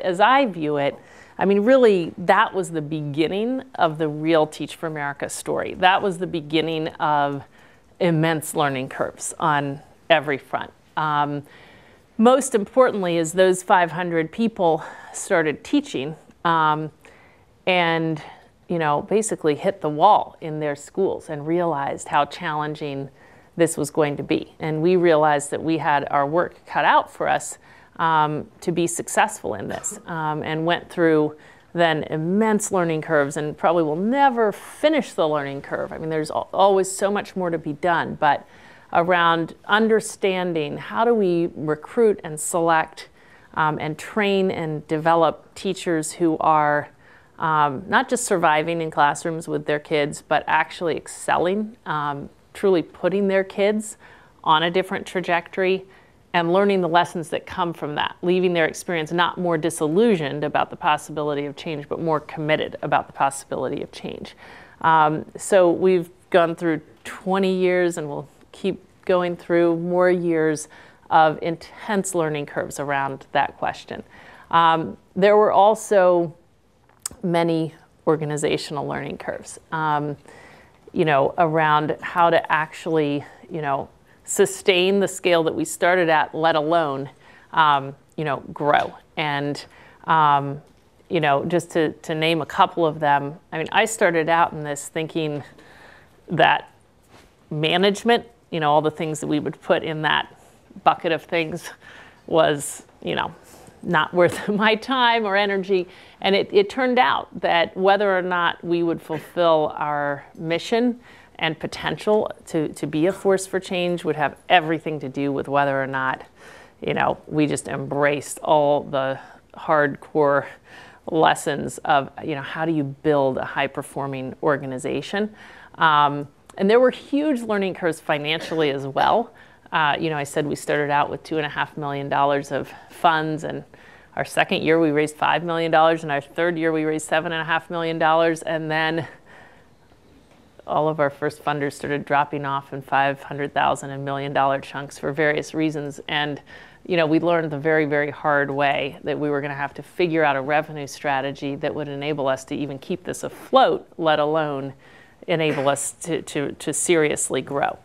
As I view it, I mean, really, that was the beginning of the real Teach for America story. That was the beginning of immense learning curves on every front. Most importantly is those 500 people started teaching and basically hit the wall in their schools and realized how challenging this was going to be. And we realized that we had our work cut out for us to be successful in this, and went through then immense learning curves and probably will never finish the learning curve. I mean, there's always so much more to be done, but around understanding how do we recruit and select and train and develop teachers who are not just surviving in classrooms with their kids, but actually excelling, truly putting their kids on a different trajectory and learning the lessons that come from that, leaving their experience not more disillusioned about the possibility of change, but more committed about the possibility of change. So we've gone through 20 years and we'll keep going through more years of intense learning curves around that question. There were also many organizational learning curves, around how to actually, sustain the scale that we started at, let alone, grow. And, just to name a couple of them, I mean, I started out in this thinking that management, all the things that we would put in that bucket of things was, not worth my time or energy. And it turned out that whether or not we would fulfill our mission and potential to be a force for change would have everything to do with whether or not, we just embraced all the hardcore lessons of, how do you build a high-performing organization. And there were huge learning curves financially as well. I said we started out with $2.5 million of funds, and our second year we raised $5 million, and our third year we raised $7.5 million, and then all of our first funders started dropping off in $500,000 and $1 million chunks for various reasons. And we learned the very, very hard way that we were going to have to figure out a revenue strategy that would enable us to even keep this afloat, let alone enable us to seriously grow.